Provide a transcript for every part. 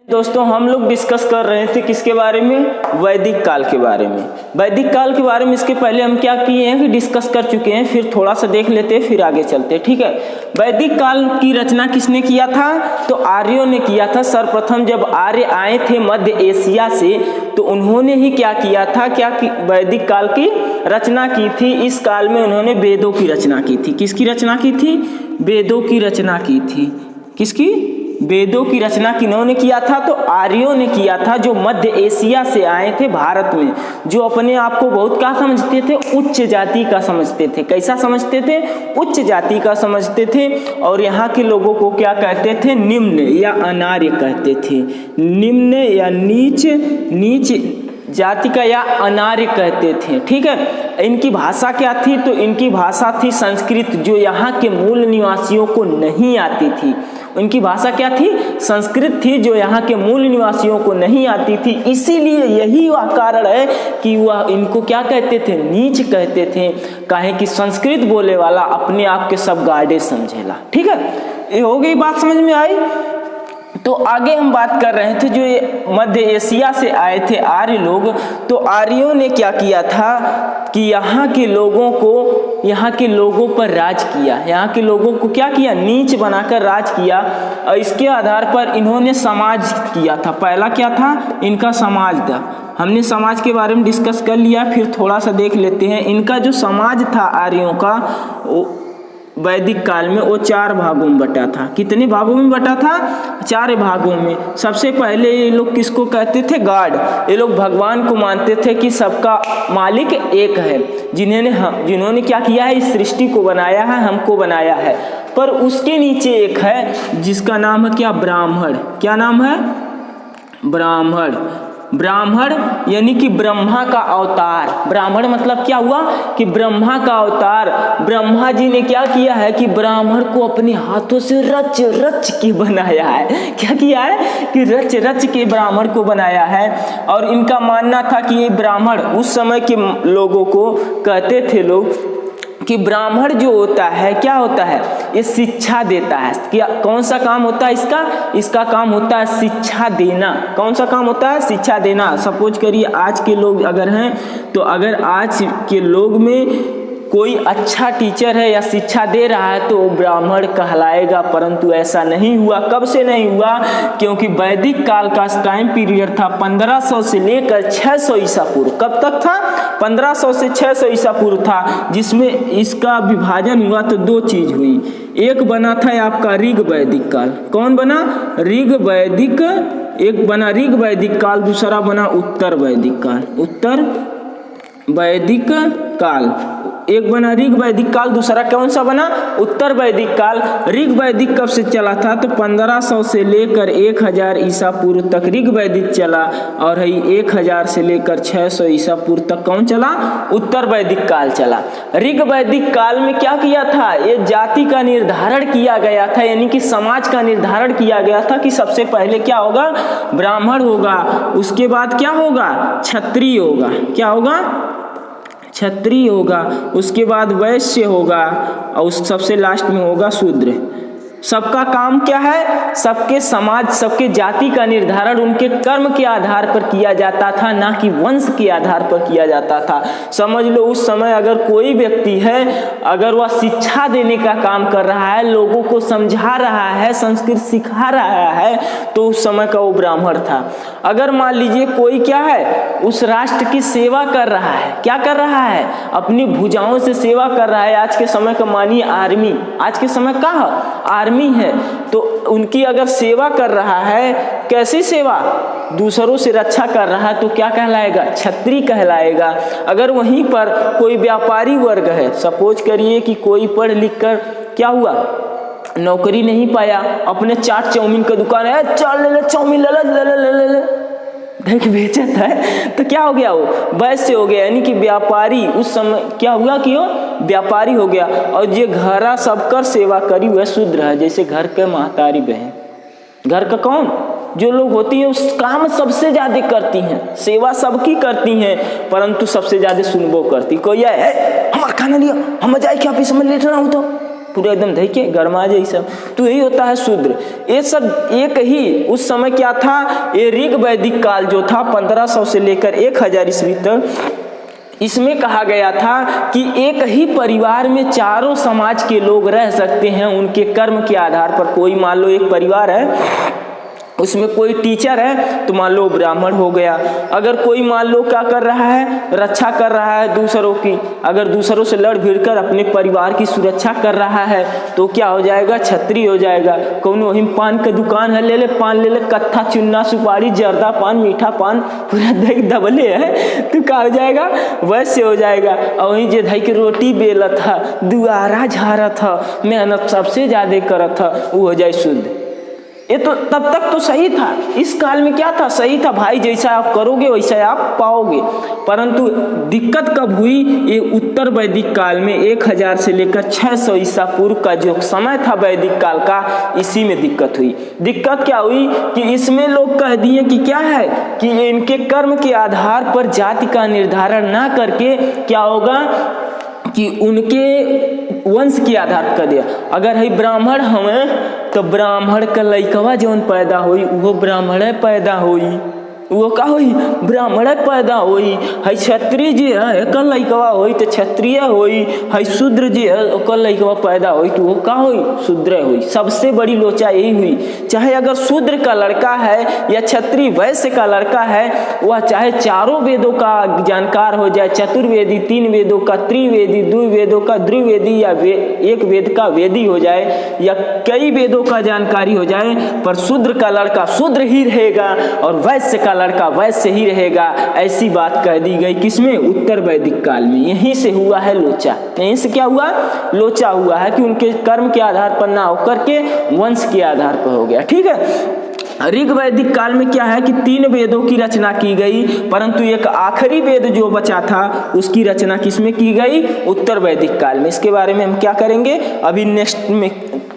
दोस्तों हम लोग डिस्कस कर रहे थे किसके बारे में, वैदिक काल के बारे में। वैदिक काल के बारे में इसके पहले हम क्या किए हैं कि डिस्कस कर चुके हैं, फिर थोड़ा सा देख लेते हैं फिर आगे चलते हैं। ठीक है, वैदिक काल की रचना किसने किया था? तो आर्यों ने किया था। सर्वप्रथम जब आर्य आए थे मध्य एशिया से तो उन्होंने ही क्या किया था, वैदिक काल की रचना की थी। इस काल में उन्होंने वेदों की रचना की थी। किसकी रचना की थी? वेदों की रचना की थी। किसकी? वेदों की रचना किन्होंने किया था? तो आर्यों ने किया था, जो मध्य एशिया से आए थे भारत में, जो अपने आप को बहुत क्या समझते थे? उच्च जाति का समझते थे। कैसा समझते थे? उच्च जाति का समझते थे। और यहाँ के लोगों को क्या कहते थे? निम्न या अनार्य कहते थे। निम्न या नीच जाति का या अनार्य कहते थे। ठीक है, इनकी भाषा क्या थी? तो इनकी भाषा थी संस्कृत, जो यहाँ के मूल निवासियों को नहीं आती थी। उनकी भाषा क्या थी? संस्कृत थी, जो यहाँ के मूल निवासियों को नहीं आती थी। इसीलिए यही वह कारण है कि वह इनको क्या कहते थे? नीच कहते थे। काहे कि संस्कृत बोले वाला अपने आप के सब गाड़े समझेला। ठीक है, ये हो गई बात, समझ में आई? तो आगे हम बात कर रहे थे जो ये मध्य एशिया से आए थे आर्य लोग। तो आर्यों ने क्या किया था कि यहाँ के लोगों पर राज किया। यहाँ के लोगों को क्या किया? नीच बनाकर राज किया। और इसके आधार पर इन्होंने समाज किया था। पहला क्या था? इनका समाज था। हमने समाज के बारे में डिस्कस कर लिया, फिर थोड़ा सा देख लेते हैं। इनका जो समाज था आर्यों का, वैदिक काल में वो 4 भागों में बटा था। कितने भागों में बटा था? 4 भागों में। सबसे पहले ये लोग किसको कहते थे? गॉड। ये लोग भगवान को मानते थे कि सबका मालिक एक है, जिन्होंने क्या किया है? इस सृष्टि को बनाया है, हमको बनाया है। पर उसके नीचे एक है जिसका नाम है क्या? ब्राह्मण। क्या नाम है? ब्राह्मण। ब्राह्मण यानी कि ब्रह्मा का अवतार। ब्राह्मण मतलब क्या हुआ कि ब्रह्मा का अवतार। ब्रह्मा जी ने क्या किया है कि ब्राह्मण को अपने हाथों से रच रच के बनाया है। क्या किया है कि रच रच के ब्राह्मण को बनाया है। और इनका मानना था कि ये ब्राह्मण, उस समय के लोगों को कहते थे लोग कि ब्राह्मण जो होता है क्या होता है? ये शिक्षा देता है। क्या कौन सा काम होता है इसका? इसका काम होता है शिक्षा देना। कौन सा काम होता है? शिक्षा देना। सपोज करिए आज के लोग अगर हैं, तो अगर आज के लोग में कोई अच्छा टीचर है या शिक्षा दे रहा है तो वो ब्राह्मण कहलाएगा। परंतु ऐसा नहीं हुआ। कब से नहीं हुआ? क्योंकि वैदिक काल का टाइम पीरियड था 1500 से लेकर 600 ईसा पूर्व। कब तक था? 1500 से 600 ईसा पूर्व था, जिसमें इसका विभाजन हुआ तो 2 चीज हुई। एक बना था आपका ऋग वैदिक काल। कौन बना? ऋग वैदिक। एक बना ऋग वैदिक काल, दूसरा बना उत्तर वैदिक काल। उत्तर वैदिक काल एक बना ऋग वैदिक काल, दूसरा कौन सा बना? उत्तर वैदिक काल। ऋग वैदिक कब से चला था? तो 1500 से लेकर 1000 ईसा पूर्व तक ऋग वैदिक चला। और 1000 से लेकर 600 ईसा पूर्व तक कौन चला? उत्तर वैदिक काल चला। ऋग वैदिक काल में क्या किया था? ये जाति का निर्धारण किया गया था, यानी कि समाज का निर्धारण किया गया था कि सबसे पहले क्या होगा? ब्राह्मण होगा, उसके बाद क्या होगा? क्षत्रिय होगा। क्या होगा? क्षत्रिय होगा, उसके बाद वैश्य होगा, और सबसे लास्ट में होगा शूद्र। सबका काम क्या है? सबके समाज, सबके जाति का निर्धारण उनके कर्म के आधार पर किया जाता था, ना कि वंश के आधार पर किया जाता था। समझ लो उस समय अगर कोई व्यक्ति है, अगर वह शिक्षा देने का काम कर रहा है, लोगों को समझा रहा है, संस्कृत सिखा रहा है, तो उस समय का वो ब्राह्मण था। अगर मान लीजिए कोई क्या है? उस राष्ट्र की सेवा कर रहा है। क्या कर रहा है? अपनी भुजाओं से सेवा कर रहा है। आज के समय का मानिए आर्मी, आज के समय का आर्मी है, तो उनकी अगर सेवा कर रहा है, कैसी सेवा? दूसरों से रक्षा कर रहा है, तो क्या कहलाएगा? क्षत्रिय कहलाएगा। अगर वहीं पर कोई व्यापारी वर्ग है, सपोज करिए कि कोई पढ़ लिख कर क्या हुआ? नौकरी नहीं पाया, अपने चाट चाउमीन का दुकान है, चल ले चाउमीन ले देख बेचत है, तो क्या हो गया? वो वैश्य हो गया, यानी कि व्यापारी। उस समय क्या हुआ कि वो व्यापारी हो गया। और ये घरा सबकर सेवा करी हुआ शूद्र है, जैसे घर के महतारी बहन। घर का कौन? जो लोग होती है उस काम सबसे ज्यादा करती हैं, सेवा सबकी करती हैं, परंतु सबसे ज्यादा सुनबो करती। कोई है हमारा खाना लिया, हम जाए क्या ऑफिस में लेट रहा हूँ, तो पूरा एकदम धैके गरमा जाए सब, तो यही होता है शूद्र। ये सब एक ही उस समय क्या था, ये ऋग वैदिक काल जो था 1500 से लेकर 1000 ईस्वी तक, इसमें कहा गया था कि एक ही परिवार में चारों समाज के लोग रह सकते हैं उनके कर्म के आधार पर। कोई मान लो एक परिवार है, उसमें कोई टीचर है तो मान लो ब्राह्मण हो गया। अगर कोई मान लो क्या कर रहा है, रक्षा कर रहा है दूसरों की, अगर दूसरों से लड़ भिड़ कर अपने परिवार की सुरक्षा कर रहा है तो क्या हो जाएगा, क्षत्रिय हो जाएगा। कौन वही पान का दुकान है, ले ले पान ले ले, कत्था चुन्ना सुपारी जर्दा पान मीठा पान पूरा देख दबले है तो क्या हो जाएगा, वैसे हो जाएगा। और वहीं जे धई के रोटी बेलत था, दुआरा झाड़त था, मेहनत सबसे ज्यादा करत था, वो हो जाए शुद्ध। ये तो तब तक तो सही था, इस काल में क्या था, सही था भाई, जैसा आप करोगे वैसा आप पाओगे। परंतु दिक्कत कब हुई, ये उत्तर वैदिक काल में 1000 से लेकर 600 ईसा पूर्व का जो समय था वैदिक काल का, इसी में दिक्कत हुई। दिक्कत क्या हुई कि इसमें लोग कह दिए कि क्या है कि इनके कर्म के आधार पर जाति का निर्धारण ना करके क्या होगा कि उनके वंश के आधार कर दिया। अगर है ब्राह्मण हमें तो ब्राह्मण का लइकवा जौन पैदा होई वो ब्राह्मण पैदा होई, वो का होई, ब्राह्मण पैदा होई। है क्षत्रिय जी है कल लइकवा होई तो क्षत्रिय होई, है शूद्र जी है कल लइकवा पैदा होई तो वो का होई, शूद्र होई। सबसे बड़ी लोचा यही हुई। चाहे अगर शूद्र का लड़का है या क्षत्रिय वैश्य का लड़का है, वह चाहे चारों वेदों का जानकार हो जाए, चतुर्वेदी, 3 वेदों का त्रिवेदी, 2 वेदों का द्विवेदी, या एक वेद का वेदी हो जाए, या कई वेदों का जानकारी हो जाए, पर शूद्र का लड़का शूद्र ही रहेगा और वैश्य का लड़का वैसे ही रहेगा। ऐसी बात कह दी गई किसमें, उत्तर वैदिक काल में। यहीं से हुआ है लोचा, यहीं से क्या हुआ, लोचा हुआ है कि उनके कर्म के आधार पर ना होकर के वंश के आधार पर हो गया। ठीक है। ऋग वैदिक काल में क्या है कि 3 वेदों की रचना की गई, परंतु एक आखिरी वेद जो बचा था उसकी रचना किसमें की गई, उत्तर वैदिक काल में। इसके बारे में हम क्या करेंगे, अभी नेक्स्ट में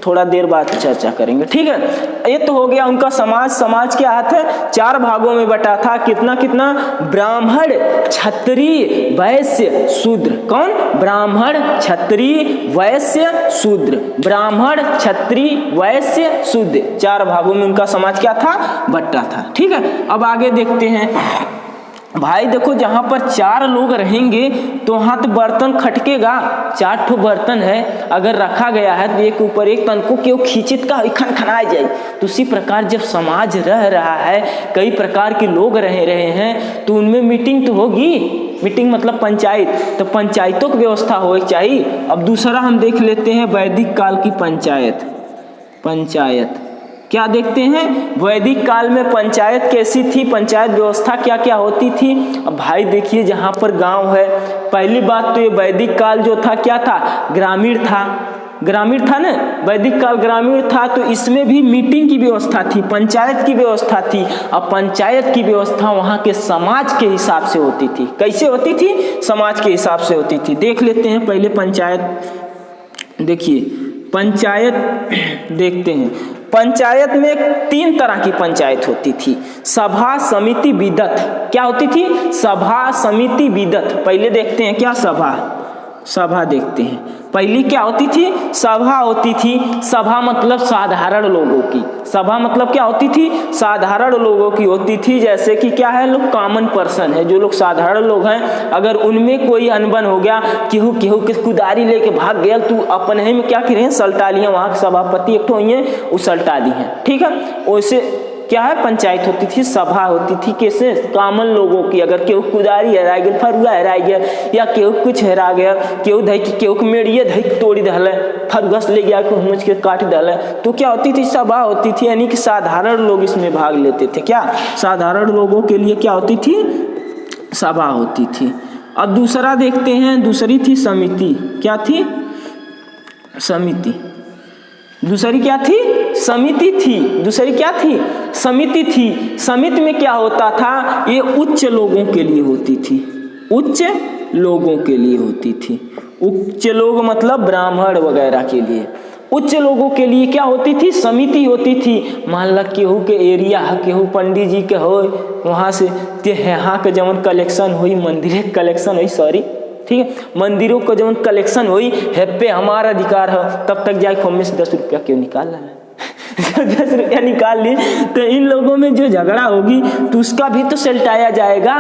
थोड़ा देर बाद चर्चा करेंगे। ठीक है। ये तो हो गया उनका समाज। समाज क्या है, 4 भागों में बटा था। कितना कितना, ब्राह्मण, क्षत्रिय, वैश्य, शूद्र। कौन, ब्राह्मण, क्षत्रिय, वैश्य, शूद्र। ब्राह्मण, क्षत्रिय, वैश्य, शूद्र, 4 भागों में उनका समाज क्या था, बटा था। ठीक है। अब आगे देखते हैं भाई। देखो जहां पर 4 लोग रहेंगे तो वहां तो बर्तन खटकेगा। 4 ठो बर्तन है अगर रखा गया है तो एक ऊपर एक, तन को क्यों खींचित का खन खनाए जाए। तो उसी प्रकार जब समाज रह रहा है, कई प्रकार के लोग रह रहे हैं, तो उनमें मीटिंग तो होगी। मीटिंग मतलब पंचायत, तो पंचायतों की व्यवस्था हो चाहिए। अब दूसरा हम देख लेते हैं वैदिक काल की पंचायत। पंचायत क्या देखते हैं, वैदिक काल में पंचायत कैसी थी, पंचायत व्यवस्था क्या क्या होती थी। अब भाई देखिए जहाँ पर गांव है, पहली बात तो ये वैदिक काल जो था क्या था, ग्रामीण था। ग्रामीण था ना, वैदिक काल ग्रामीण था, तो इसमें भी मीटिंग की व्यवस्था थी, पंचायत की व्यवस्था थी। अब पंचायत की व्यवस्था वहाँ के समाज के हिसाब से होती थी। कैसे होती थी, समाज के हिसाब से होती थी। देख लेते हैं पहले पंचायत। देखिए पंचायत देखते हैं। पंचायत में 3 तरह की पंचायत होती थी, सभा, समिति, विदत। क्या होती थी, सभा, समिति, विदत। पहले देखते हैं क्या, सभा देखते हैं। पहली क्या होती थी, सभा होती थी। सभा मतलब साधारण लोगों की, सभा मतलब क्या होती थी, साधारण लोगों की होती थी। जैसे कि क्या है, लोग कॉमन पर्सन है, जो लोग साधारण लोग हैं, अगर उनमें कोई अनबन हो गया, केहू केहू के कुदारी लेके भाग गया, तो अपने में क्या करें, सल्टा लिए। वहाँ के सभापति एक तो वो सल्टा दी हैं। ठीक है। वैसे क्या है, पंचायत होती थी, सभा होती थी। कैसे, कॉमन लोगों की। अगर केहू कुदारी हेरा गया, फरुआ हेरा गया, या केहू कुछ हेरा गया, केहू धई केहू के मेड़िए धई तोड़ी दहल, फरुआ से ले गया, केहू मुझ के काट दहल, तो क्या होती थी, सभा होती थी। यानी कि साधारण लोग इसमें भाग लेते थे। क्या, साधारण लोगों के लिए क्या होती थी, सभा होती थी। अब दूसरा देखते हैं, दूसरी थी समिति। क्या थी, समिति। दूसरी क्या थी, समिति थी। दूसरी क्या थी, समिति थी। समिति में क्या होता था, ये उच्च लोगों के लिए होती थी, उच्च लोगों के लिए होती थी। उच्च लोग मतलब ब्राह्मण वगैरह के लिए, उच्च लोगों के लिए क्या होती थी, समिति होती थी। मान लो केहू के एरिया है, केहू पंडित जी के हो, वहाँ से यहाँ के जमन कलेक्शन हुई, मंदिर कलेक्शन हुई, सॉरी ठीक है। मंदिरों का जब कलेक्शन हुई है पे हमारा अधिकार है, तब तक जाए फॉर्म में से 10 रुपया क्यों निकाल रहा है 10 रुपया निकाल ली तो इन लोगों में जो झगड़ा होगी तो उसका भी तो सलटाया जाएगा।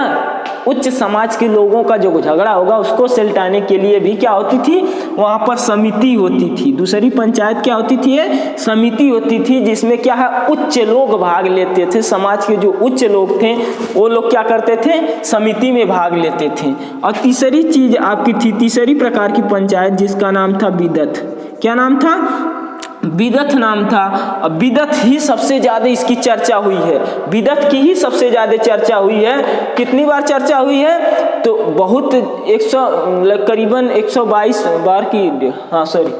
उच्च समाज के लोगों का जो झगड़ा होगा उसको सलटाने के लिए भी क्या होती थी, वहाँ पर समिति होती थी। दूसरी पंचायत क्या होती थी, समिति होती थी, जिसमें क्या है उच्च लोग भाग लेते थे। समाज के जो उच्च लोग थे वो लोग क्या करते थे, समिति में भाग लेते थे। और तीसरी चीज आपकी थी, तीसरी प्रकार की पंचायत जिसका नाम था विदत। क्या नाम था, विदत नाम था। अब विदत ही सबसे ज्यादा इसकी चर्चा हुई है, विदत की ही सबसे ज्यादा चर्चा हुई है। कितनी बार चर्चा हुई है, तो बहुत 100 करीबन 122 बार की, हाँ सॉरी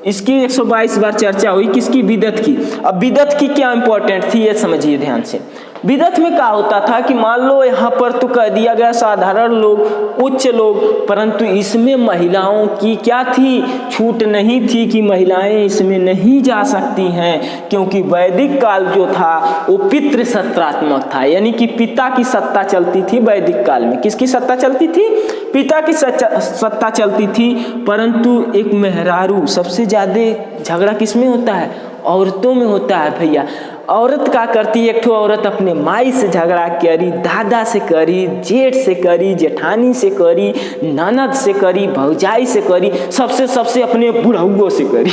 इसकी 122 बार चर्चा हुई। किसकी, विदत की। अब विदत की क्या इंपॉर्टेंट थी ये समझिए ध्यान से। विदत में क्या होता था कि मान लो यहाँ पर तो कह दिया गया साधारण लोग, उच्च लोग, परंतु इसमें महिलाओं की क्या थी, छूट नहीं थी कि महिलाएं इसमें नहीं जा सकती हैं, क्योंकि वैदिक काल जो था वो पितृ सत्तात्मक था, यानी कि पिता की सत्ता चलती थी वैदिक काल में। किसकी सत्ता चलती थी, पिता की सत्ता चलती थी। परंतु एक मेहरारू, सबसे ज्यादा झगड़ा किसमें होता है, औरतों में होता है भैया। औरत क्या करती है, एक ठो औरत अपने माई से झगड़ा करी, दादा से करी, जेठ से करी, जेठानी से करी, ननद से करी, भौजाई से करी, सबसे अपने बुढ़उओं से करी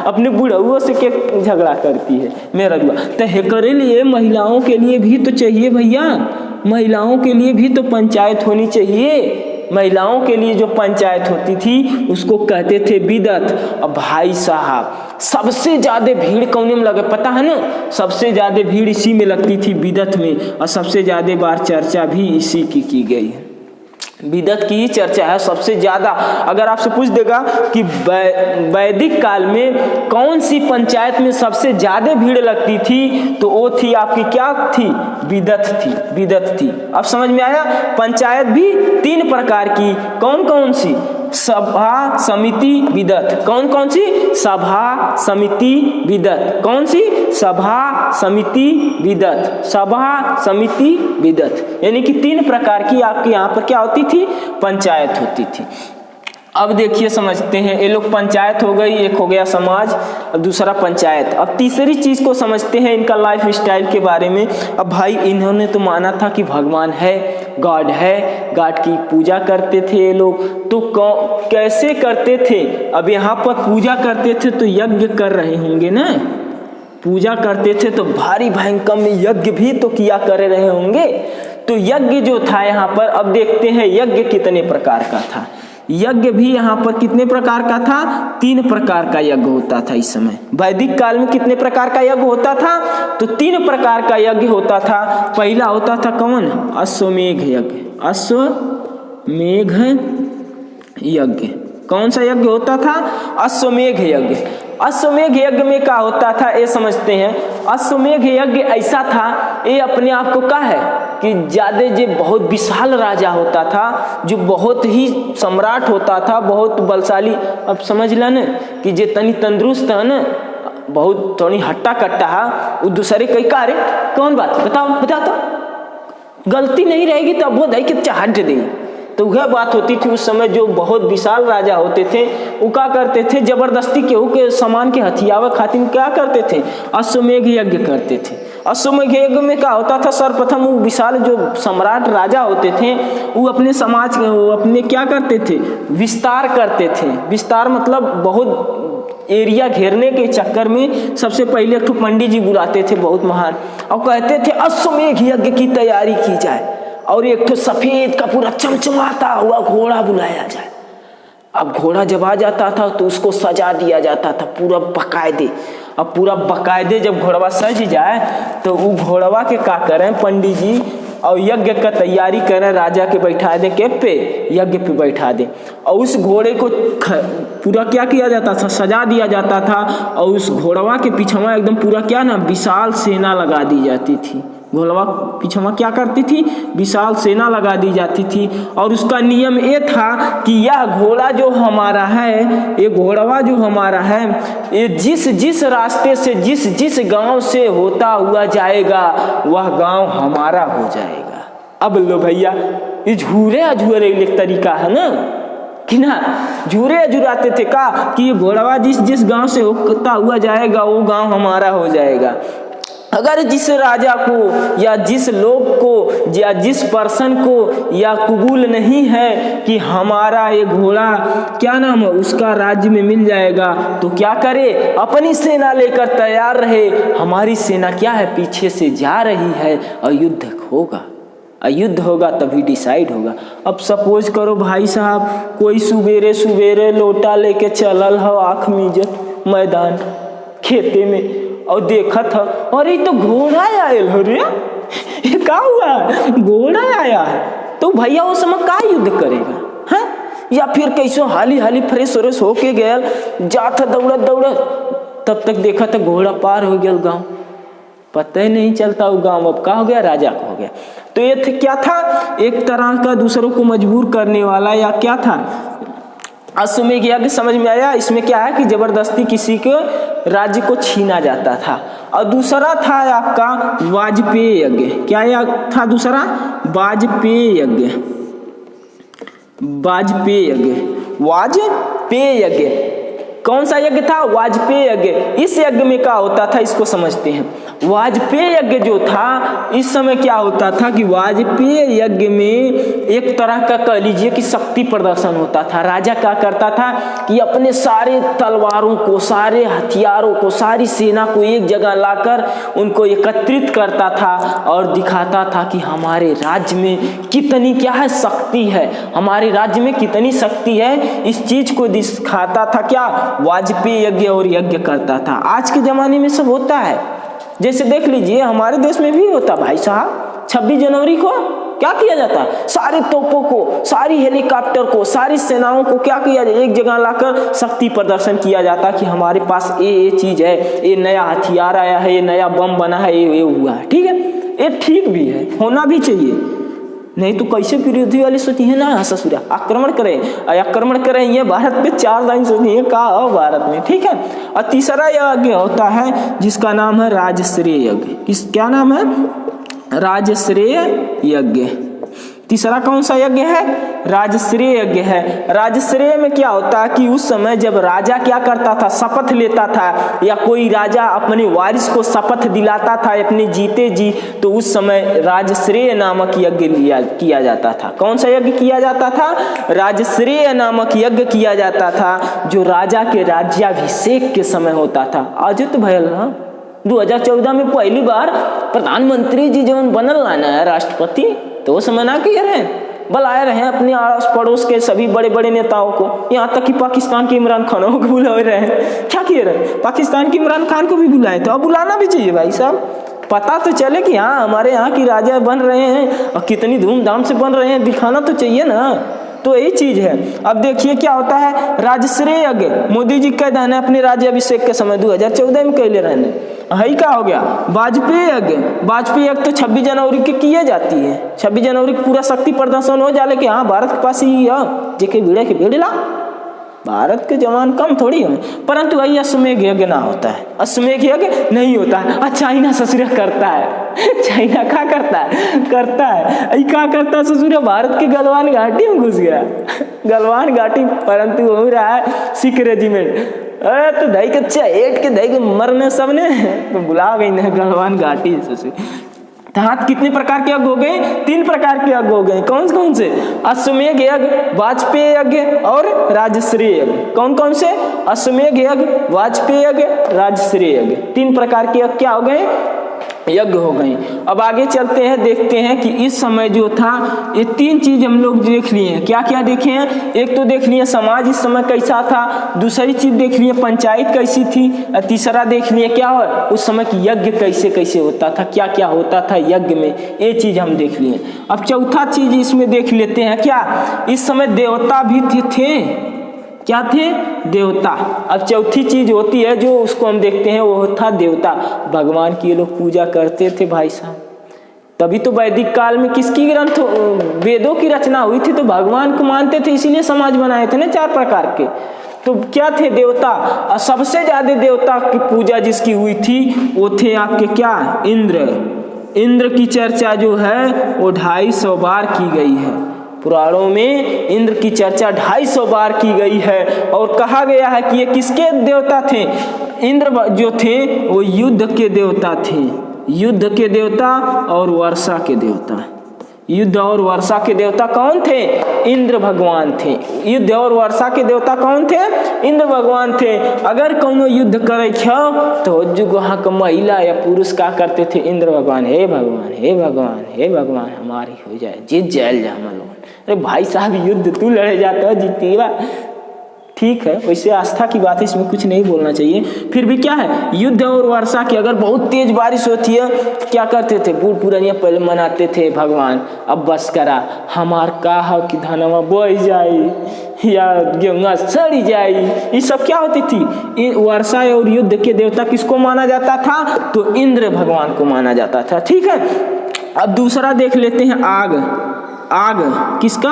अपने बुढ़उओं से के झगड़ा करती है मेरा दुआ। तो हेकरे लिए महिलाओं के लिए भी तो चाहिए भैया, महिलाओं के लिए भी तो पंचायत होनी चाहिए। महिलाओं के लिए जो पंचायत होती थी उसको कहते थे विदत। अब भाई साहब सबसे ज्यादा भीड़ कौन में लगे पता है ना, सबसे ज्यादा भीड़ इसी में लगती थी विदत में, और सबसे ज्यादा बार चर्चा भी इसी की गई है। विदत की ही चर्चा है सबसे ज्यादा। अगर आपसे पूछ देगा कि वैदिक काल में कौन सी पंचायत में सबसे ज्यादा भीड़ लगती थी, तो वो थी आपकी क्या थी, विदत थी, विदत थी। अब समझ में आया। पंचायत भी 3 प्रकार की, कौन कौन सी, सभा समिति विदत। कौन कौन सी, सभा समिति विदत। कौन सी, सभा समिति विदत, सभा समिति विदत, यानी कि 3 प्रकार की आपके यहाँ पर क्या होती थी, पंचायत होती थी। अब देखिए समझते हैं, ये लोग पंचायत हो गई, एक हो गया समाज, अब दूसरा पंचायत। अब तीसरी चीज को समझते हैं, इनका लाइफ स्टाइल के बारे में। अब भाई इन्होंने तो माना था कि भगवान है, गॉड है, गॉड की पूजा करते थे ये लोग। तो कैसे करते थे, अब यहाँ पर पूजा करते थे तो यज्ञ कर रहे होंगे ना, पूजा करते थे तो भारी भयंकर में यज्ञ भी तो किया कर रहे होंगे। तो यज्ञ जो था यहाँ पर, अब देखते हैं यज्ञ कितने प्रकार का था। यज्ञ भी यहाँ पर कितने प्रकार का था, 3 प्रकार का यज्ञ होता था इस समय। वैदिक काल में कितने प्रकार का यज्ञ होता था, तो 3 प्रकार का यज्ञ होता था। पहला होता था कौन, अश्वमेघ यज्ञ, अश्वमेघ यज्ञ। कौन सा यज्ञ होता था, अश्वमेघ यज्ञ। अश्वमेघ यज्ञ में क्या होता था ये समझते हैं। अश्वमेघ यज्ञ ऐसा था, ये अपने आप को क्या है कि ज्यादा जो बहुत विशाल राजा होता था, जो बहुत ही सम्राट होता था, बहुत बलशाली। अब समझ ला न कि जे तनी तंदुरुस्त है न, बहुत थोड़ी हट्टा कट्टा है, वो दूसरे कई कार्य कौन बात बताओ, बता तो गलती नहीं रहेगी तब वो दही के चाहट देगी। तो वह बात होती थी उस समय, जो बहुत विशाल राजा होते थे वो क्या करते थे, जबरदस्ती केहू के सामान के हथियावे खातिर क्या करते थे, अश्वमेघ यज्ञ करते थे। अश्वमेघ यज्ञ में क्या होता था, सर्वप्रथम वो विशाल जो सम्राट राजा होते थे वो अपने समाज वो अपने क्या करते थे, विस्तार करते थे। विस्तार मतलब बहुत एरिया घेरने के चक्कर में सबसे पहले एक पंडित जी बुलाते थे बहुत महान, और कहते थे अश्वमेघ यज्ञ की तैयारी की जाए, और एक तो सफेद का पूरा चमचमाता हुआ घोड़ा बुलाया जाए। अब घोड़ा जब आ जाता था तो उसको सजा दिया जाता था पूरा बकायदे। अब पूरा बकायदे जब घोड़वा सज जाए तो वो घोड़वा के क्या करें पंडित जी, और यज्ञ का तैयारी करें, राजा के बैठा दें के पे, यज्ञ पे बैठा दें, और उस घोड़े को पूरा क्या किया जाता था, सजा दिया जाता था, और उस घोड़वा के पीछवा एकदम पूरा क्या ना विशाल सेना लगा दी जाती थी। घोड़वा पीछवा क्या करती थी, विशाल सेना लगा दी जाती थी। और उसका नियम ये था कि यह घोड़ा जो हमारा है, ये घोड़वा जो हमारा है, ये जिस जिस रास्ते से जिस जिस गांव से होता हुआ जाएगा वह गांव हमारा हो जाएगा। अब लो भैया ये झूरे अझूरे एक तरीका है ना कि ना, झूरे अझुराते थे का कि ये घोड़वा जिस गांव से होता हुआ जाएगा वो गांव हमारा हो जाएगा। अगर जिस राजा को या जिस लोग को या जिस पर्सन को या कबूल नहीं है कि हमारा ये घोड़ा क्या नाम है उसका राज्य में मिल जाएगा, तो क्या करे, अपनी सेना लेकर तैयार रहे। हमारी सेना क्या है, पीछे से जा रही है और युद्ध होगा, युद्ध होगा तभी डिसाइड होगा। अब सपोज करो भाई साहब कोई सुबेरे सुबेरे लोटा लेके चलल हो आँख मीजत मैदान खेते में और देखा था अरे तो घोड़ा आयल हो रे, ये क्या हुआ, घोड़ा आया है, तो भैया वो समय का युद्ध करेगा है, या फिर कैसो हाली हाली फ्रेश व्रेश होके गया जाता दौड़त दौड़त, तब तक देखा था घोड़ा पार हो गया गाँव, पता ही नहीं चलता वो गाँव अब का हो गया, राजा का हो गया। तो ये क्या था, एक तरह का दूसरों को मजबूर करने वाला या क्या था, अश्वमेध यज्ञ समझ में आया। इसमें क्या है कि जबरदस्ती किसी के राज्य को छीना जाता था। और दूसरा था आपका वाजपेय यज्ञ, क्या था दूसरा, वाजपेय यज्ञ, वाजपेय यज्ञ, वाजपेय यज्ञ, कौन सा यज्ञ था, वाजपेय यज्ञ। इस यज्ञ में क्या होता था इसको समझते हैं। वाजपेय यज्ञ जो था इस समय क्या होता था कि वाजपेय यज्ञ में एक तरह का कह लीजिए कि शक्ति प्रदर्शन होता था। राजा क्या करता था कि अपने सारे तलवारों को, सारे हथियारों को, सारी सेना को एक जगह लाकर उनको एकत्रित करता था और दिखाता था कि हमारे राज्य में कितनी क्या है शक्ति है, हमारे राज्य में कितनी शक्ति है। इस चीज को दिखाता था क्या, वाजपेय यज्ञ और यज्ञ करता था। आज के जमाने में सब होता है, जैसे देख लीजिए हमारे देश में भी होता भाई साहब, 26 जनवरी को क्या किया जाता है, सारे तोपों को, सारी हेलीकॉप्टर को, सारी सेनाओं को क्या किया जाए, एक जगह लाकर शक्ति प्रदर्शन किया जाता कि हमारे पास ये चीज है, ये नया हथियार आया है, ये नया बम बना है, ये हुआ है। ठीक है, ये ठीक भी है, होना भी चाहिए, नहीं तो कैसे विरोधी वाले सोची है ना ससुरा आक्रमण करें ये भारत पे 4 लाइन सोची है का हो भारत में। ठीक है, और तीसरा यज्ञ होता है जिसका नाम है राजश्रेय यज्ञ। क्या नाम है, राजश्रेय यज्ञ। तीसरा कौन सा यज्ञ है, राजश्रेय यज्ञ है। राजश्रेय में क्या होता है कि उस समय जब राजा क्या करता था, शपथ लेता था, या कोई राजा अपने वारिस को शपथ दिलाता था अपने जीते जी, तो उस समय राजश्रेय नामक यज्ञ किया जाता था। कौन सा यज्ञ किया जाता था, राजश्रेय नामक यज्ञ किया जाता था, जो राजा के राज्याभिषेक के समय होता था। आज तो भयल 2014 में पहली बार प्रधानमंत्री जी जब बनल ना राष्ट्रपति, तो वो समय ना किए रहे, बुलाए रहे अपने आस पड़ोस के सभी बड़े बड़े नेताओं को, यहाँ तक कि पाकिस्तान के इमरान खान को बुलाए रहे। क्या किए रहे, पाकिस्तान के इमरान खान को भी बुलाए, तो अब बुलाना भी चाहिए भाई साहब, पता तो चले कि हाँ हमारे यहाँ की राजा बन रहे हैं और कितनी धूमधाम से बन रहे हैं, दिखाना तो चाहिए ना। तो यही चीज है। अब देखिए क्या होता है, राजश्रेय यज्ञ मोदी जी कह देना अपने राज्याभिषेक के समय 2014 में कहले रहने, है क्या हो गया, वाजपेय यज्ञ। वाजपेय यज्ञ तो 26 जनवरी के किए जाती है, 26 जनवरी को पूरा शक्ति प्रदर्शन हो जाए कि हाँ भारत के पास ही जेके भिड़े के भिड़ेला, भारत के जवान कम थोड़ी है। परंतु वही अश्वमेध यज्ञ ना होता है, अश्वमेध यज्ञ नहीं होता है। चाइना ससुरा करता है, चाइना क्या करता है क्या करता है ससुरा, भारत के गलवान घाटी में घुस गया, गलवान घाटी, परंतु हो रहा है सिख रेजिमेंट, अरे तो दही के चहेट के दही के मरने सबने, तो बुला गई ना गलवान घाटी ससुर। हाथ कितने प्रकार के यज्ञ हो गए, 3 प्रकार के यज्ञ हो गए। कौन कौन से, अश्वमेध यज्ञ, वाजपेय यज्ञ और राजश्रेय यज्ञ। कौन कौन से, अश्वमेध यज्ञ, वाजपेय यज्ञ, राजश्रेय यज्ञ, 3 प्रकार के यज्ञ क्या हो गए, यज्ञ हो गए। अब आगे चलते हैं, देखते हैं कि इस समय जो था ये 3 चीज हम लोग देख लिए हैं। क्या क्या देखे हैं, एक तो देख लिए समाज इस समय कैसा था, दूसरी चीज देख लिए पंचायत कैसी थी, और तीसरा देख लिए क्या हो उस समय की यज्ञ कैसे कैसे होता था, क्या क्या होता था यज्ञ में, ये चीज हम देख लिए। अब चौथा चीज इसमें देख लेते हैं, क्या इस समय देवता भी थे क्या थे, देवता। अब चौथी चीज होती है जो उसको हम देखते हैं, वो था देवता, भगवान की ये लोग पूजा करते थे भाई साहब। तभी तो वैदिक काल में किसकी ग्रंथ, वेदों की रचना हुई थी, तो भगवान को मानते थे, इसीलिए समाज बनाए थे ना 4 प्रकार के। तो क्या थे, देवता। और सबसे ज्यादा देवता की पूजा जिसकी हुई थी वो थे आपके क्या, इंद्र। इंद्र की चर्चा जो है वो 250 बार की गई है। पुराणों में इंद्र की चर्चा 250 बार की गई है और कहा गया है कि ये किसके देवता थे। इंद्र जो थे वो युद्ध के देवता थे, युद्ध के देवता और वर्षा के देवता। युद्ध और वर्षा के देवता कौन थे? इंद्र भगवान थे। युद्ध और वर्षा के देवता कौन थे? इंद्र भगवान थे। अगर कोनो युद्ध करे तो जो वहाँ का महिला या पुरुष क्या करते थे? इंद्र भगवान, हे भगवान, हे भगवान, हे भगवान, हमारी हो जाए, जीत जाए हम लोग। अरे भाई साहब, युद्ध तू लड़े जाता है, जीतेगा। ठीक है, वैसे आस्था की बात है, इसमें कुछ नहीं बोलना चाहिए। फिर भी क्या है, युद्ध और वर्षा की अगर बहुत तेज बारिश होती है क्या करते थे? बूढ़ पुरानिया पहले मनाते थे, भगवान अब बस करा, हमार का कि धनवा बोई जाए या गेहूँ सड़ी जाए। ये सब क्या होती थी? वर्षा और युद्ध के देवता किसको माना जाता था? तो इंद्र भगवान को माना जाता था। ठीक है, अब दूसरा देख लेते हैं, आग। आग किसका?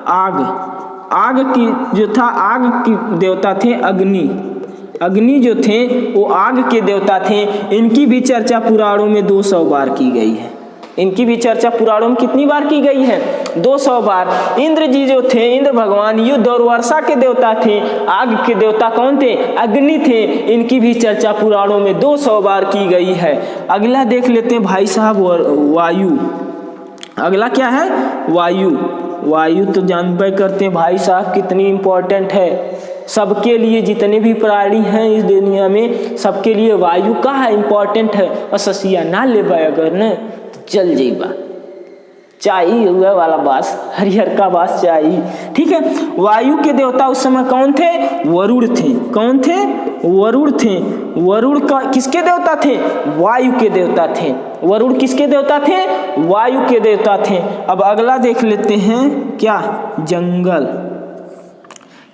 आग। आग की जो था, आग की देवता थे अग्नि। अग्नि जो थे वो आग के देवता थे। इनकी भी चर्चा पुराणों में 200 बार की गई है। इनकी भी चर्चा पुराणों में कितनी बार की गई है? 200 बार। इंद्र जी जो थे, इंद्र भगवान युद्ध और वर्षा के देवता थे। आग के देवता कौन थे? अग्नि थे। इनकी भी चर्चा पुराणों में 200 बार की गई है। अगला देख लेते हैं भाई साहब, वायु। अगला क्या है? वायु। वायु तो जानबे करते हैं भाई साहब कितनी इम्पोर्टेंट है सबके लिए। जितने भी प्राणी हैं इस दुनिया में, सबके लिए वायु का है, इम्पोर्टेंट है। और ससिया ना ले अगर न तो चल जाइबा, चाहिए हुआ वाला बास, हरिहर का बास चाहिए। ठीक है, वायु के देवता उस समय कौन थे? वरुण थे। कौन थे? वरुण थे। वरुण का किसके देवता थे? वायु के देवता थे। वरुण किसके देवता थे? वायु के देवता थे। अब अगला देख लेते हैं, क्या? जंगल।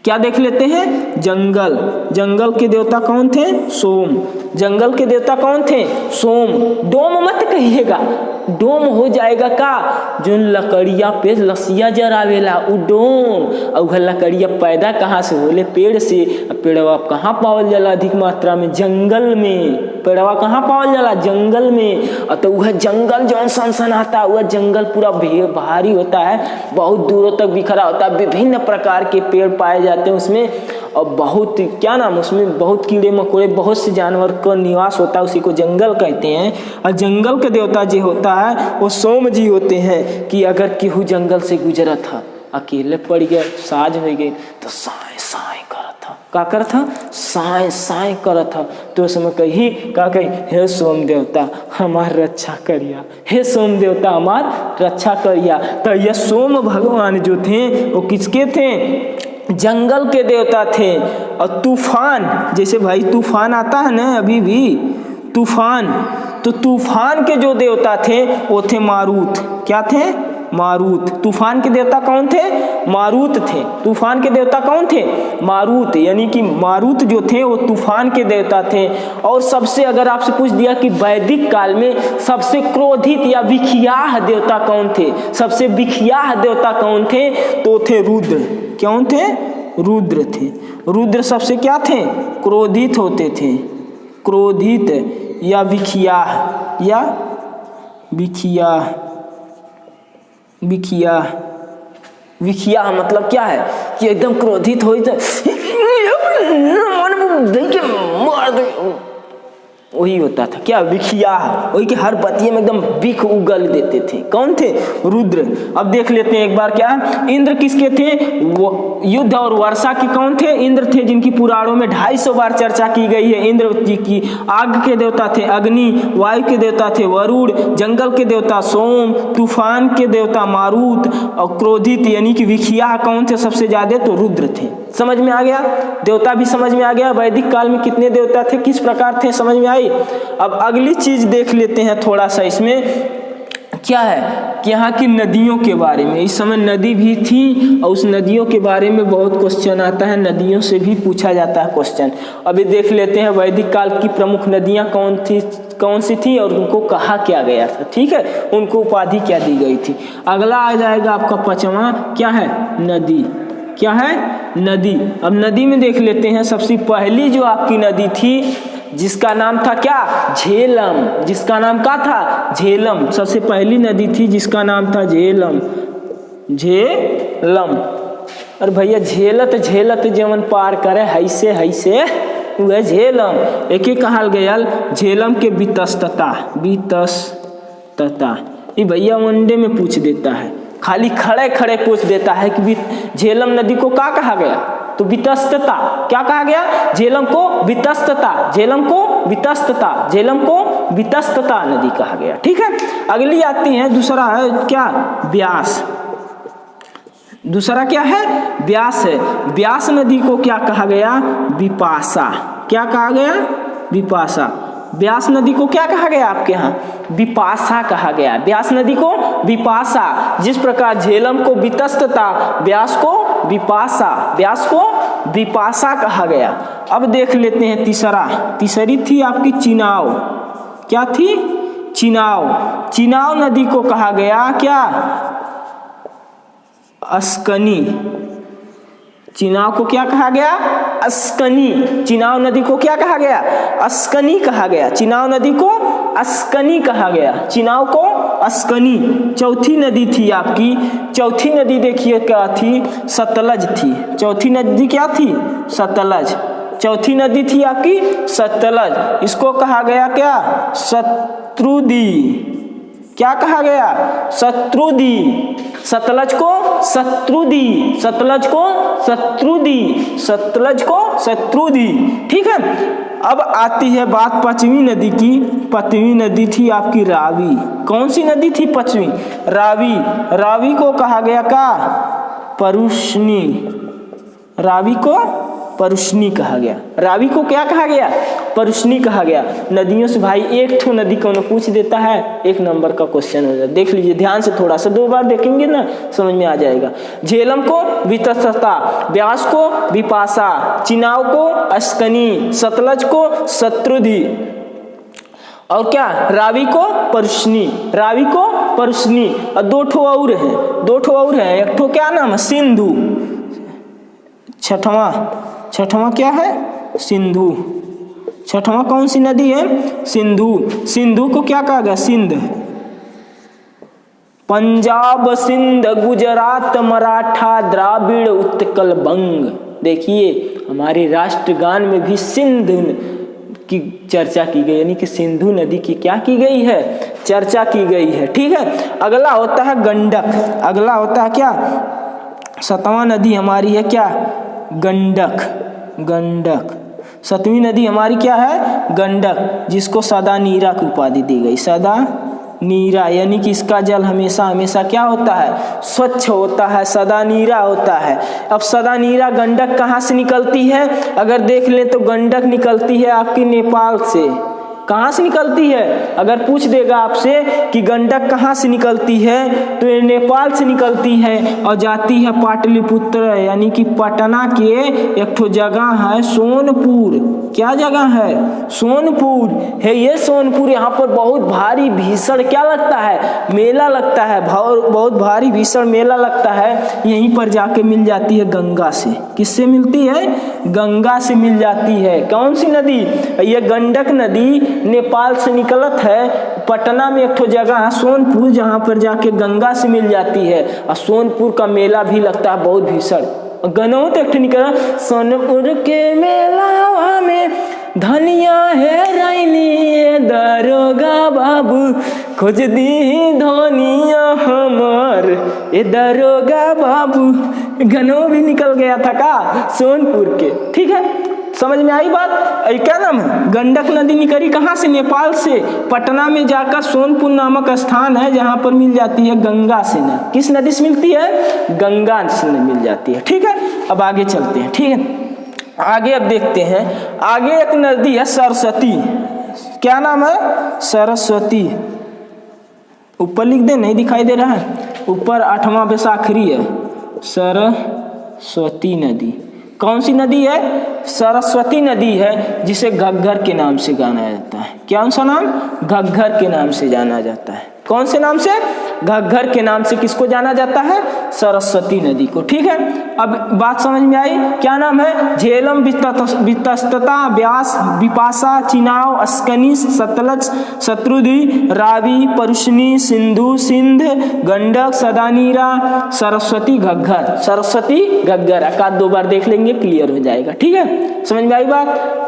क्या देख लेते हैं? जंगल। जंगल के देवता कौन थे? सोम। जंगल के देवता कौन थे? सोम। डोम मत कहिएगा, डोम हो जाएगा का? जो लकड़िया पे लसिया जरावेला उ डोम। और लकड़िया पैदा कहाँ से होले? पेड़ से। पेड़वा कहाँ पावल जाला? अधिक मात्रा में जंगल में। पेड़वा कहाँ पावल जाला? जंगल में। तो वह जंगल जौन सनसनाता, वह जंगल पूरा भारी होता है, बहुत दूरों तक बिखरा होता है। विभिन्न प्रकार के पेड़ पाए जाते हैं उसमें, और बहुत क्या नाम, उसमें बहुत कीड़े मकोड़े, बहुत से जानवर का निवास होता है, उसी को जंगल कहते हैं। और जंगल के देवता जो होता है वो सोम जी होते हैं। कि अगर केहू जंगल से गुजरा था, अकेले पड़ गया, साझ हो गई, तो साए साए करत था। का करत था? साए साए करत था। तो समय कही का कही, हे सोम देवता हमार रक्षा करिया, हे सोम देवता हमार रक्षा करिया। तो ये सोम भगवान जो थे वो किसके थे? जंगल के देवता थे। और तूफान, जैसे भाई तूफान आता है ना अभी भी, तूफान, तो तूफान के जो देवता थे वो थे मारुत। क्या थे? मारुत। तूफान के देवता कौन थे? मारुत थे। तूफान के देवता कौन थे? मारुत। यानी कि मारुत जो थे वो तूफान के देवता थे। और सबसे, अगर आपसे पूछ दिया कि वैदिक काल में सबसे क्रोधित या विखियाह देवता कौन थे, सबसे विखियाह देवता कौन थे, तो थे रुद्र। कौन थे? रुद्र थे। रुद्र सबसे क्या थे? क्रोधित होते थे। क्रोधित या विखियाह, या विखियाह। विखियाह, विखियाह मतलब क्या है? कि एकदम क्रोधित हो तो वही होता था। क्या? विखियाह। वही कि हर बतिये में एकदम बिख उगल देते थे। कौन थे? रुद्र। अब देख लेते हैं एक बार, क्या इंद्र किसके थे? वो युद्ध और वर्षा के कौन थे? इंद्र थे, जिनकी पुराणों में 250 बार चर्चा की गई है। इंद्र जी की आग के देवता थे अग्नि, वायु के देवता थे वरुण, जंगल के देवता सोम, तूफान के देवता मारुत, और क्रोधित यानी कि विखियाह कौन थे सबसे ज्यादा? तो रुद्र थे। समझ में आ गया? देवता भी समझ में आ गया। वैदिक काल में कितने देवता थे, किस प्रकार थे, समझ में आई। अब अगली चीज देख लेते हैं थोड़ा सा। इसमें क्या है कि यहाँ की नदियों के बारे में, इस समय नदी भी थी और उस नदियों के बारे में बहुत क्वेश्चन आता है, नदियों से भी पूछा जाता है क्वेश्चन। अभी देख लेते हैं वैदिक काल की प्रमुख नदियाँ कौन सी थी और उनको कहा क्या गया था। ठीक है, उनको उपाधि क्या दी गई थी। अगला आ जाएगा आपका 5वां, क्या है? नदी। क्या है? नदी। अब नदी में देख लेते हैं, सबसे पहली जो आपकी नदी थी जिसका नाम था क्या? झेलम। जिसका नाम क्या था? झेलम। सबसे पहली नदी थी जिसका नाम था झेलम। झेलम। अरे भैया झेलत झेलत जवन पार करे हैसे हैसे वह झेलम। एक ही कहल गयल झेलम के वितस्तता। वितस्तता ये भैया वनडे में पूछ देता है, खाली खड़े खड़े पूछ देता है कि झेलम नदी को क्या कहा गया, तो वितस्तता। क्या कहा गया? झेलम को वितस्तता, झेलम को वितस्तता, झेलम को वितस्तता नदी कहा गया। ठीक है, अगली आती है दूसरा है क्या, व्यास। दूसरा क्या है? व्यास है। व्यास नदी को क्या कहा गया? विपाशा। क्या कहा गया? विपाशा। व्यास नदी को क्या कहा गया आपके यहाँ? विपाशा कहा गया। व्यास नदी को विपाशा। जिस प्रकार झेलम को वितस्तता, व्यास को विपाशा, व्यास को विपाशा कहा गया। अब देख लेते हैं तीसरा। तीसरी थी आपकी चिनाव। क्या थी? चिनाव। चिनाव नदी को कहा गया क्या? अस्कनी। चिनाव को क्या कहा गया? अस्कनी। चिनाव नदी को क्या कहा गया? अस्कनी कहा गया। चिनाव नदी को अस्कनी कहा गया। चिनाव को अस्कनी। चौथी नदी थी आपकी, चौथी नदी देखिए क्या थी? सतलज थी। चौथी नदी क्या थी? सतलज। चौथी नदी थी आपकी सतलज। इसको कहा गया क्या? शत्रुदी। क्या कहा गया? शत्रुदी। सतलज को शत्रुदी, सतलज को शत्रुदी, सतलज को शत्रुदी। ठीक है, अब आती है बात पांचवी नदी की। पांचवी नदी थी आपकी रावी। कौन सी नदी थी पांचवी? रावी। रावी को कहा गया क्या? परुष्णी। रावी को परुष्णी कहा गया। रावी को क्या कहा गया? परुष्णी कहा गया। नदियों से भाई एक ठो नदी को पूछ देता है, 1 नंबर का क्वेश्चन हो जाए। देख लीजिए ध्यान से, थोड़ा सा 2 बार देखेंगे ना समझ में आ जाएगा। झेलम को वितस्तता, व्यास को विपाशा, चिनाव को अस्कनी, सतलज को शत्रुधि और क्या रावी को परुष्णी। रावी को परुष्णी। और 2 ठो और है, 2 ठो और है। एक ठो क्या नाम है? सिंधु। छठवां क्या है? सिंधु। छठवां कौन सी नदी है? सिंधु। सिंधु को क्या कहा गया? सिंध। पंजाब, सिंध, गुजरात, मराठा, द्राविड़, उत्कल, बंग। देखिए हमारे राष्ट्रगान में भी सिंध की चर्चा की गई, यानी कि सिंधु नदी की क्या की गई है? चर्चा की गई है। ठीक है, अगला होता है गंडक। अगला होता है क्या? 7वां नदी हमारी है क्या? गंडक। गंडक। 7वीं नदी हमारी क्या है? गंडक, जिसको सदा नीरा की उपाधि दी गई। सदा नीरा, यानी कि इसका जल हमेशा हमेशा क्या होता है? स्वच्छ होता है, सदा नीरा होता है। अब सदा नीरा गंडक कहाँ से निकलती है? अगर देख ले तो गंडक निकलती है आपकी नेपाल से। कहाँ से निकलती है? अगर पूछ देगा आपसे कि गंडक कहाँ से निकलती है, तो ये नेपाल से निकलती है और जाती है पाटलिपुत्र, यानी कि पटना के एक ठो जगह है सोनपुर। क्या जगह है? सोनपुर है ये सोनपुर। यहाँ पर बहुत भारी भीषण क्या लगता है? मेला लगता है। बहुत भारी भीषण मेला लगता है। यहीं पर जाके मिल जाती है गंगा से। किससे मिलती है? गंगा से मिल जाती है। कौन सी नदी? ये गंडक नदी नेपाल से निकलत है। पटना में एक ठो जगह है सोनपुर, जहाँ पर जाके गंगा से मिल जाती है। और सोनपुर का मेला भी लगता है बहुत भीषण। गनौ तो एक ठो निकला, सोनपुर के मेला में धनिया है रानी दरोगा बाबू, खोज दी धनिया हमार ए दरोगा बाबू। गनौ भी निकल गया था का सोनपुर के। ठीक है, समझ में आई बात? क्या नाम है? गंडक नदी निकली कहाँ से? नेपाल से। पटना में जाकर सोनपुर नामक स्थान है, जहाँ पर मिल जाती है गंगा से। न किस नदी से मिलती है? गंगा से मिल जाती है। ठीक है, अब आगे चलते हैं। ठीक है, आगे अब देखते हैं। आगे एक नदी है सरस्वती। क्या नाम है? सरस्वती। ऊपर लिख दे, नहीं दिखाई दे रहा है? ऊपर 8वां बेसाखरी है सरस्वती नदी। कौन सी नदी है? सरस्वती नदी है, जिसे घग्घर के नाम से जाना जाता है। क्या सा नाम? घग्घर के नाम से जाना जाता है। कौन से नाम से? घग्घर के नाम से किसको जाना जाता है? सरस्वती नदी को। ठीक है, अब बात समझ में आई। क्या नाम है? झेलम, वितस्तता, व्यास, विपाशा, चिनाव, अस्कनी, सतलज, शत्रुधि, रावी, परुष्णी, सिंधु, सिंध, गंडक, सदानीरा, सरस्वती, घग्गर। सरस्वती, घग्गर एक दो बार देख लेंगे, क्लियर हो जाएगा। ठीक है, समझ में आई बात।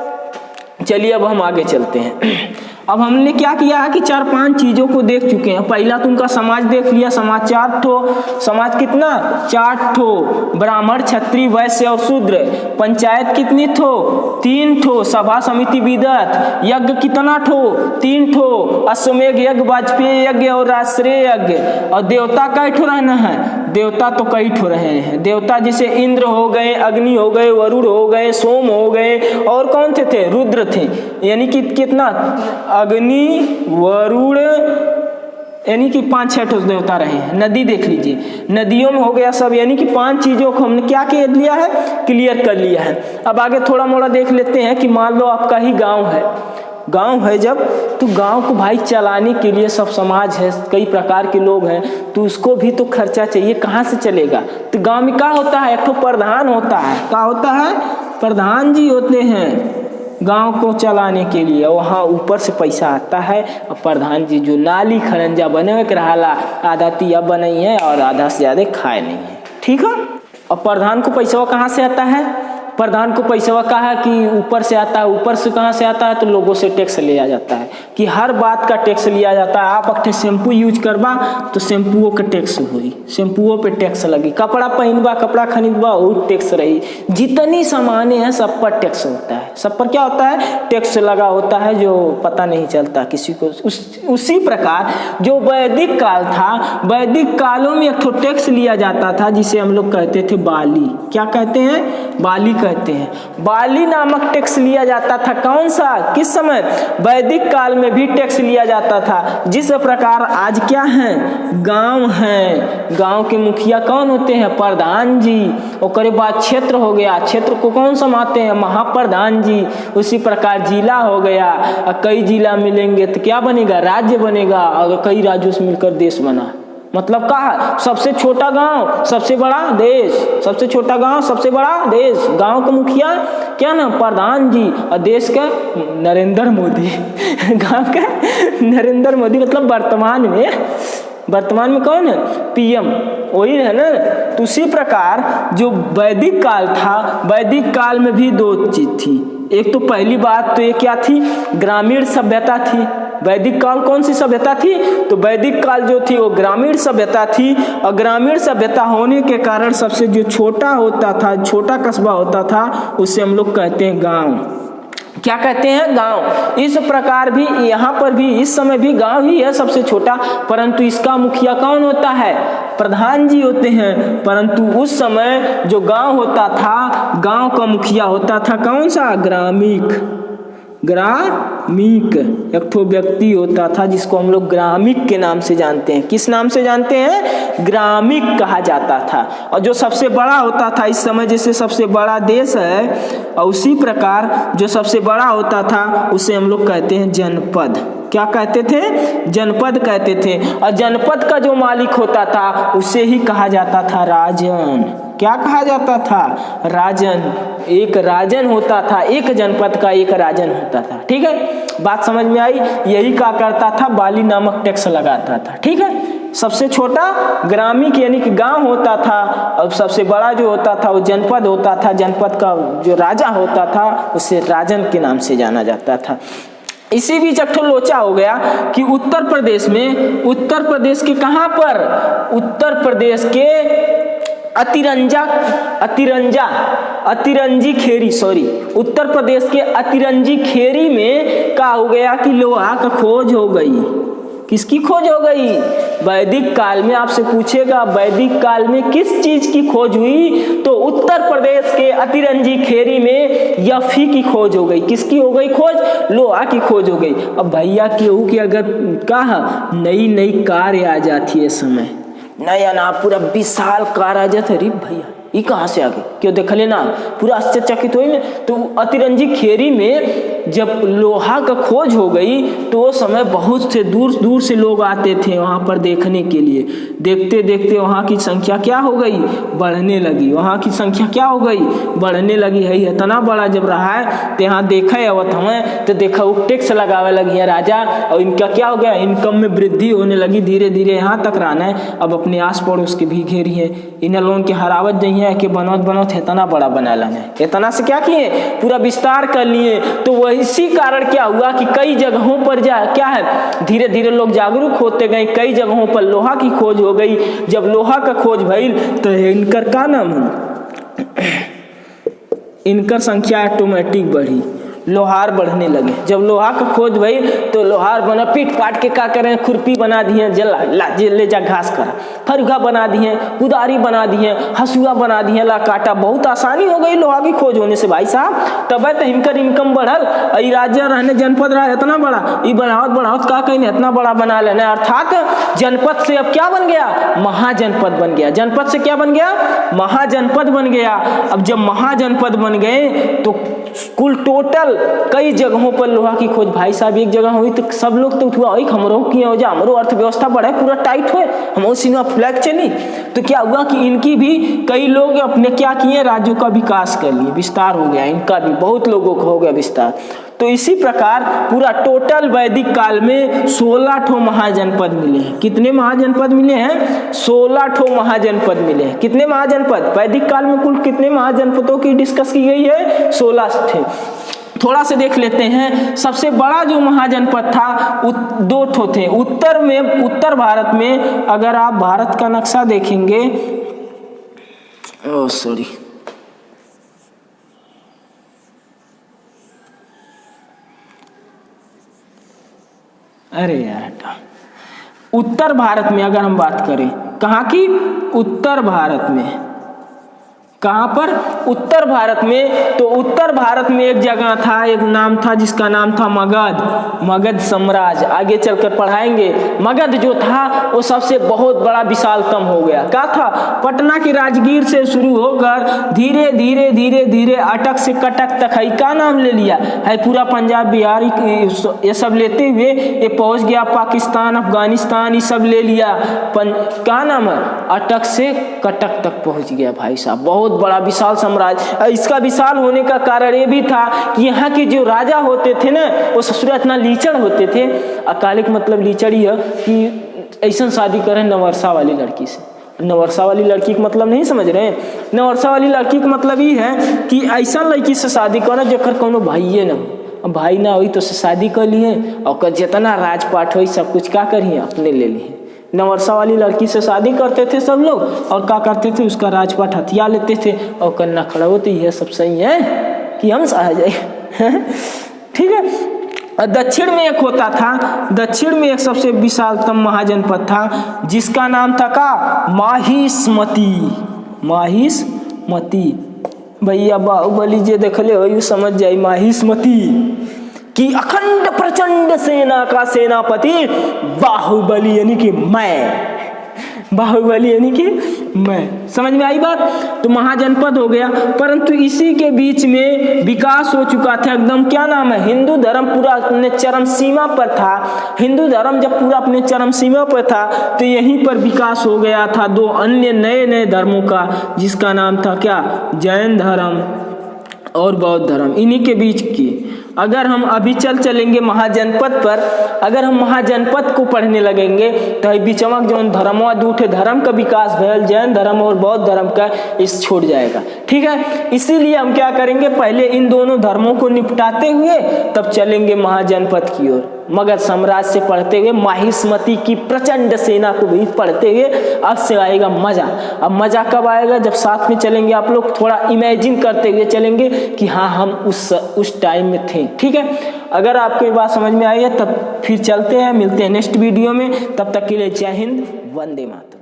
चलिए अब हम आगे चलते हैं। अब हमने क्या किया है कि 4-5 चीजों को देख चुके हैं। पहला तो उनका समाज देख लिया, समाज 4 ठो। समाज कितना? 4 ठो। ब्राह्मण, क्षत्रिय, वैश्य और शूद्र। पंचायत कितनी ठो? 3 ठो। सभा, समिति, विदत। यज्ञ कितना ठो? 3 ठो। अश्वमेध यज्ञ, वाजपेयी यज्ञ और राष्ट्रीय यज्ञ। और देवता कई ठो रहना है? देवता तो कई ठो रहे हैं। देवता जैसे इंद्र हो गए, अग्नि हो गए, वरुण हो गए, सोम हो गए, और कौन थे? रुद्र थे। यानी कि कितना? अग्नि, वरुण, यानी कि 5-6 ठो देवता रहे हैं। नदी देख लीजिए, नदियों में हो गया सब। यानी कि 5 चीजों को हमने क्या कर लिया है? क्लियर कर लिया है। अब आगे थोड़ा मोड़ा देख लेते हैं कि मान लो आपका ही गांव है। गांव है जब, तो गांव को भाई चलाने के लिए सब समाज है, कई प्रकार के लोग हैं, तो उसको भी तो खर्चा चाहिए। कहाँ से चलेगा? तो गांव में क्या होता है? एक तो प्रधान होता है। क्या होता है? प्रधान जी होते हैं गांव को चलाने के लिए। वहाँ ऊपर से पैसा आता है। और प्रधान जी जो नाली खरंजा बने के रहा, आधा तिया बनाई है और आधा से ज़्यादा खाए नहीं है। ठीक है, और प्रधान को पैसा कहाँ से आता है? प्रधान को पैसा कहा कि ऊपर से आता है। ऊपर से कहाँ से आता है? तो लोगों से टैक्स लिया जाता है, कि हर बात का टैक्स लिया जाता है। आप अक्टे शैम्पू यूज करबा तो शैम्पूओं के टैक्स हुई, शैम्पूओं पे टैक्स लगी। कपड़ा पहनबा, कपड़ा खरीदबा, वो टैक्स रही। जितनी सामानें हैं सब पर टैक्स होता है। सब पर क्या होता है? टैक्स लगा होता है, जो पता नहीं चलता किसी को। उसी प्रकार जो वैदिक काल था, वैदिक कालों में एक टैक्स लिया जाता था जिसे हम लोग कहते थे बाली। क्या कहते हैं? बाली कहते हैं। बाली नामक टैक्स लिया जाता था। कौन सा? किस समय? वैदिक काल में भी टैक्स लिया जाता था। जिस प्रकार आज क्या है? गांव है। गांव के मुखिया कौन होते हैं? प्रधान जी। और बाद क्षेत्र हो गया, क्षेत्र को कौन संभालते हैं? महाप्रधान जी। उसी प्रकार जिला हो गया, और कई जिला मिलेंगे तो क्या बनेगा? राज्य बनेगा। और कई राज्यों से मिलकर देश बना। मतलब कहा? सबसे छोटा गांव सबसे बड़ा देश, सबसे छोटा गांव सबसे बड़ा देश। गांव का मुखिया क्या नाम? प्रधान जी। और देश का नरेंद्र मोदी। गांव का नरेंद्र मोदी, मतलब वर्तमान में कौन है? पीएम, वही है ना। तो उसी प्रकार जो वैदिक काल था, वैदिक काल में भी 2 चीज थी। एक तो पहली बात तो ये क्या थी? ग्रामीण सभ्यता थी। वैदिक काल कौन सी सभ्यता थी? तो वैदिक काल जो थी वो ग्रामीण सभ्यता थी। और ग्रामीण सभ्यता होने के कारण सबसे जो छोटा होता था, छोटा कस्बा होता था, उसे हम लोग कहते हैं गांव। क्या कहते हैं? गांव। इस प्रकार भी यहाँ पर भी इस समय भी गांव ही है सबसे छोटा, परंतु इसका मुखिया कौन होता है? प्रधान जी होते हैं। परंतु उस समय जो गांव होता था, गांव का मुखिया होता था कौन सा? ग्रामीक। एक ठो व्यक्ति होता था जिसको हम लोग ग्रामीक के नाम से जानते हैं। किस नाम से जानते हैं? ग्रामीक कहा जाता था। और जो सबसे बड़ा होता था इस समय, जैसे सबसे बड़ा देश है, और उसी प्रकार जो सबसे बड़ा होता था उसे हम लोग कहते हैं जनपद। क्या कहते थे? जनपद कहते थे। और जनपद का जो मालिक होता था उसे ही कहा जाता था राजन। क्या कहा जाता था? राजन। एक राजन होता था, एक जनपद का एक राजन होता था। ठीक है, बात समझ में आई। यही क्या करता था? बाली नामक टैक्स लगाता था। ठीक है, सबसे छोटा ग्रामीण यानी कि गांव होता था, और सबसे बड़ा जो होता था वो जनपद होता था। जनपद का जो राजा होता था उसे राजन के नाम से जाना जाता था। इसी बीच एक लोचा हो गया कि उत्तर प्रदेश में, उत्तर प्रदेश के कहां पर? उत्तर प्रदेश के अतिरंजी खेरी, सॉरी, उत्तर प्रदेश के अतिरंजी खेरी में क्या हो गया कि लोहा का खोज हो गई। किसकी खोज हो गई? वैदिक काल में। आपसे पूछेगा वैदिक काल में किस चीज की खोज हुई? तो उत्तर प्रदेश के अतिरंजी खेरी में यफी की खोज हो गई। किसकी हो गई खोज? लोहा की खोज हो गई। अब भैया केहू की अगर कहा नई नई कार आ जाती है समय, नया ना पूरा विशाल कार आ जाता, अरे भैया ये कहाँ से आ गई, क्यों देखले ना, पूरा आश्चर्यचकित हुई में। तो अतिरंजी खेरी में जब लोहा का खोज हो गई तो वो समय बहुत से दूर दूर से लोग आते थे वहाँ पर देखने के लिए। देखते देखते वहाँ की संख्या क्या हो गई, बढ़ने लगी। वहाँ की संख्या क्या हो गई, बढ़ने लगी है। इतना बड़ा जब रहा है तो यहाँ देखा अवत हमें तो देखा वो टैक्स लगावे लगी है राजा, और इनका क्या हो गया, इनकम में वृद्धि होने लगी धीरे धीरे। यहाँ तक रहना है अब अपने आस पड़ोस के भी घेरी है, इन लोगों की हरावत नहीं है कि बनौत इतना बड़ा बना लेना है। इतना से क्या किए, पूरा विस्तार कर लिए। तो वह इसी कारण क्या हुआ कि कई जगहों पर क्या है, धीरे धीरे लोग जागरूक होते गए। कई जगहों पर लोहा की खोज हो गई। जब लोहा का खोज भइल तो इनकर का नाम है, इनकर संख्या ऑटोमेटिक बढ़ी, लोहार बढ़ने लगे। जब लोहा का खोज भई तो लोहार बना, पीट पाट के क्या करें, खुरपी बना दिए, ले जा घास करा, फरुखा बना दिए, कुदारी बना दिए, हसुआ बना दिए, ला काटा। बहुत आसानी हो गई लोहा की खोज होने से भाई साहब। तब तो इनकर इनकम बढ़ल। राज्य रहने जनपद रहा इतना बड़ा, ये बढ़ावत का कहीं इतना बड़ा बना लेना। अर्थात जनपद से अब क्या बन गया, महाजनपद बन गया। जनपद से क्या बन गया, महाजनपद बन गया। अब जब महाजनपद बन गए तो कुल टोटल कई जगहों पर लोहा की खोज भाई साहब। एक जगह हुई तो सब लोग तो हुआ हमरो किए हो जा, हमरो अर्थव्यवस्था बढ़े, पूरा टाइट हुए, हम सिनेमा फ्लैग चली। तो क्या हुआ कि इनकी भी कई लोग अपने क्या किए, राज्यों का विकास कर लिए, विस्तार हो गया इनका भी, बहुत लोगों का हो गया विस्तार। तो इसी प्रकार पूरा टोटल वैदिक काल में 16 ठो महाजनपद मिले हैं। कितने महाजनपद मिले हैं, 16 ठो महाजनपद मिले हैं। कितने महाजनपद वैदिक काल में कुल कितने महाजनपदों की डिस्कस की गई है, 16 थे। थोड़ा से देख लेते हैं। सबसे बड़ा जो महाजनपद था 2 ठो थे। उत्तर भारत में अगर आप भारत का नक्शा देखेंगे, अरे यार, उत्तर भारत में अगर हम बात करें, कहाँ की, उत्तर भारत में, कहाँ पर, उत्तर भारत में। तो उत्तर भारत में एक जगह था, एक नाम था जिसका नाम था मगध साम्राज्य। आगे चलकर पढ़ाएंगे। मगध जो था वो सबसे बहुत बड़ा विशालतम हो गया। क्या था, पटना की राजगीर से शुरू होकर धीरे धीरे धीरे धीरे अटक से कटक तक है का नाम ले लिया है, पूरा पंजाब बिहार ये सब लेते हुए ये पहुंच गया पाकिस्तान, अफगानिस्तान, ये सब ले लिया। क्या नाम है, अटक से कटक तक पहुंच गया भाई साहब। बहुत बड़ा विशाल साम्राज्य। इसका विशाल होने का कारण ये भी था कि यहाँ के जो राजा होते थे ना, वो ससुर इतना लीचड़ होते थे। अकालिक मतलब लीचड़ ही है कि ऐसा शादी करें नवरसा वाली लड़की से। नवरसा वाली लड़की का मतलब नहीं समझ रहे हैं। नवरसा वाली लड़की का मतलब ये है कि ऐसा लड़की से शादी करो जेकर कोनो भाइये ना हो, भाई ना हुई तो शादी कर लिए और जितना राजपाट हो सब कुछ क्या करिए अपने ले लिए। नवरसा वाली लड़की से शादी करते थे सब लोग और क्या करते थे, उसका राजपाट हथिया लेते थे और कन्ना खड़ा होती है। सब सही है कि हम सह जाए ठीक है। दक्षिण में एक होता था, दक्षिण में एक सबसे विशालतम महाजनपद था जिसका नाम था का माहिष्मती। माहिष्मती भैया बाहुबली जे देखले हो यू समझ जाई। माहिष्मती कि अखंड प्रचंड सेना का सेनापति बाहुबली, यानी कि मैं, बाहुबली यानी कि मैं। समझ में आई बात। तो महाजनपद हो गया, परंतु इसी के बीच में विकास हो चुका था एकदम। क्या नाम है, हिंदू धर्म पूरा अपने चरम सीमा पर था। हिंदू धर्म जब पूरा अपने चरम सीमा पर था तो यहीं पर विकास हो गया था 2 अन्य नए धर्मों का, जिसका नाम था क्या, जैन धर्म और बौद्ध धर्म। इन्हीं के बीच की अगर हम अभी चलेंगे महाजनपद पर, अगर हम महाजनपद को पढ़ने लगेंगे तो बीचवा जो धर्मवा 2 धर्म का विकास भयल, जैन धर्म और बौद्ध धर्म का, इस छोड़ जाएगा। ठीक है, इसीलिए हम क्या करेंगे, पहले इन दोनों धर्मों को निपटाते हुए तब चलेंगे महाजनपद की ओर। मगध साम्राज्य से पढ़ते हुए माहिष्मती की प्रचंड सेना को भी पढ़ते हुए अब से आएगा मजा। अब मजा कब आएगा, जब साथ में चलेंगे। आप लोग थोड़ा इमेजिन करते हुए चलेंगे कि हाँ हम उस टाइम में थे। ठीक है, अगर आपको ये बात समझ में आई है तब फिर चलते हैं, मिलते हैं नेक्स्ट वीडियो में। तब तक के लिए जय हिंद, वंदे मातरम।